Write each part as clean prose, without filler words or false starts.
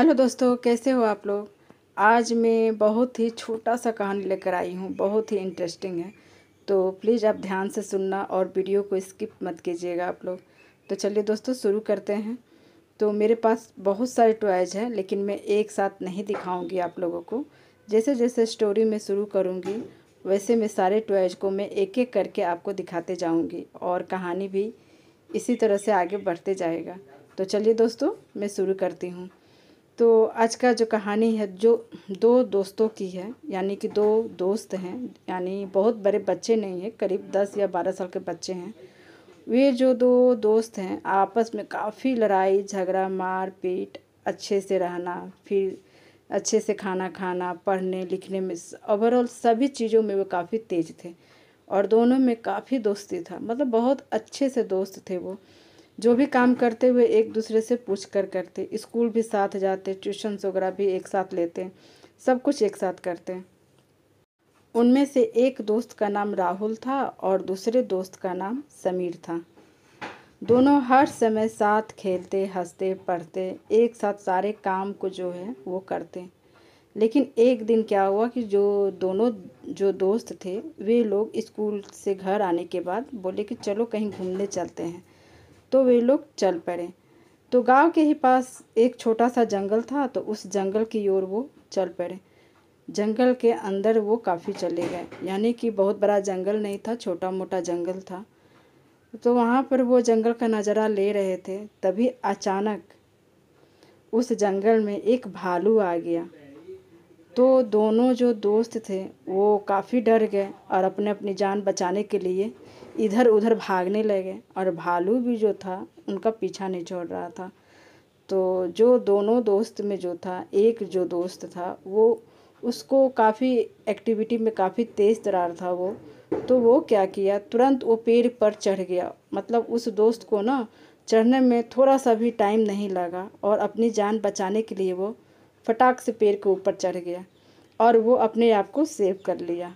Hello दोस्तों, कैसे हो आप लोग। आज मैं बहुत ही छोटा सा कहानी लेकर आई हूँ, बहुत ही इंटरेस्टिंग है। तो प्लीज़ आप ध्यान से सुनना और वीडियो को स्किप मत कीजिएगा आप लोग। तो चलिए दोस्तों शुरू करते हैं। तो मेरे पास बहुत सारे टॉयज़ हैं, लेकिन मैं एक साथ नहीं दिखाऊंगी आप लोगों को। जैसे जैसे स्टोरी में शुरू करूँगी वैसे मैं सारे टॉयज़ को मैं एक एक करके आपको दिखाते जाऊँगी और कहानी भी इसी तरह से आगे बढ़ते जाएगा। तो चलिए दोस्तों मैं शुरू करती हूँ। तो आज का जो कहानी है जो दो दोस्तों की है, यानी कि दो दोस्त हैं, यानी बहुत बड़े बच्चे नहीं हैं, करीब 10 या 12 साल के बच्चे हैं। वे जो दो दोस्त हैं आपस में काफ़ी लड़ाई झगड़ा मार पीट, अच्छे से रहना, फिर अच्छे से खाना खाना, पढ़ने लिखने में ओवरऑल सभी चीज़ों में वो काफ़ी तेज थे और दोनों में काफ़ी दोस्ती था। मतलब बहुत अच्छे से दोस्त थे वो। जो भी काम करते हुए एक दूसरे से पूछ कर करते, स्कूल भी साथ जाते, ट्यूशन्स वगैरह भी एक साथ लेते, सब कुछ एक साथ करते। उनमें से एक दोस्त का नाम राहुल था और दूसरे दोस्त का नाम समीर था। दोनों हर समय साथ खेलते हंसते पढ़ते, एक साथ सारे काम को जो है वो करते। लेकिन एक दिन क्या हुआ कि जो दोस्त थे वे लोग स्कूल से घर आने के बाद बोले कि चलो कहीं घूमने चलते हैं। तो वे लोग चल पड़े। तो गांव के ही पास एक छोटा सा जंगल था, तो उस जंगल की ओर वो चल पड़े। जंगल के अंदर वो काफ़ी चले गए, यानी कि बहुत बड़ा जंगल नहीं था, छोटा मोटा जंगल था। तो वहाँ पर वो जंगल का नज़ारा ले रहे थे, तभी अचानक उस जंगल में एक भालू आ गया। तो दोनों जो दोस्त थे वो काफ़ी डर गए और अपने अपनी जान बचाने के लिए इधर उधर भागने लगे और भालू भी जो था उनका पीछा नहीं छोड़ रहा था। तो जो दोनों दोस्त में जो था, एक जो दोस्त था वो उसको काफ़ी एक्टिविटी में काफ़ी तेज़ तर्रार था वो। तो वो क्या किया, तुरंत वो पेड़ पर चढ़ गया। मतलब उस दोस्त को ना चढ़ने में थोड़ा सा भी टाइम नहीं लगा और अपनी जान बचाने के लिए वो फटाक से पेड़ के ऊपर चढ़ गया और वो अपने आप को सेव कर लिया।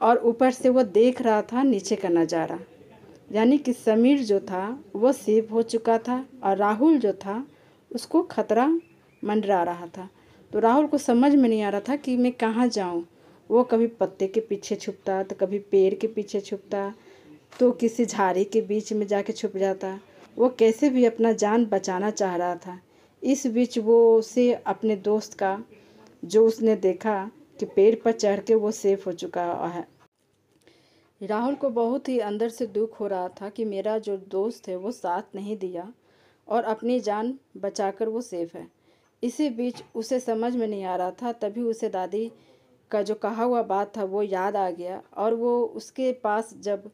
और ऊपर से वो देख रहा था नीचे का नज़ारा, यानी कि समीर जो था वो सेव हो चुका था और राहुल जो था उसको खतरा मंडरा रहा था। तो राहुल को समझ में नहीं आ रहा था कि मैं कहाँ जाऊँ। वो कभी पत्ते के पीछे छुपता तो कभी पेड़ के पीछे छुपता, तो किसी झाड़ी के बीच में जाके छुप जाता। वो कैसे भी अपना जान बचाना चाह रहा था। इस बीच वो उसे अपने दोस्त का जो उसने देखा कि पेड़ पर चढ़ के वो सेफ हो चुका है। राहुल को बहुत ही अंदर से दुख हो रहा था कि मेरा जो दोस्त है वो साथ नहीं दिया और अपनी जान बचाकर वो सेफ है। इसी बीच उसे समझ में नहीं आ रहा था, तभी उसे दादी का जो कहा हुआ बात था वो याद आ गया और वो उसके पास जब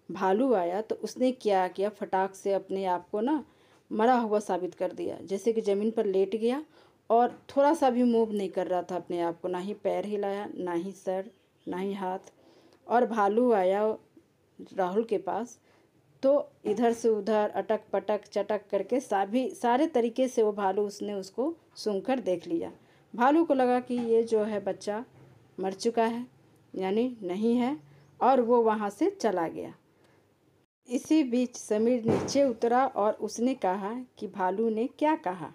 भालू आया तो उसने क्या किया, फटाक से अपने आप को ना मरा हुआ साबित कर दिया। जैसे कि ज़मीन पर लेट गया और थोड़ा सा भी मूव नहीं कर रहा था अपने आप को, ना ही पैर हिलाया, ना ही सर, ना ही हाथ। और भालू आया राहुल के पास, तो इधर से उधर अटक पटक चटक करके सारे तरीके से वो भालू उसने उसको सूंघकर देख लिया। भालू को लगा कि ये जो है बच्चा मर चुका है, यानी नहीं है, और वो वहाँ से चला गया। इसी बीच समीर नीचे उतरा और उसने कहा कि भालू ने क्या कहा।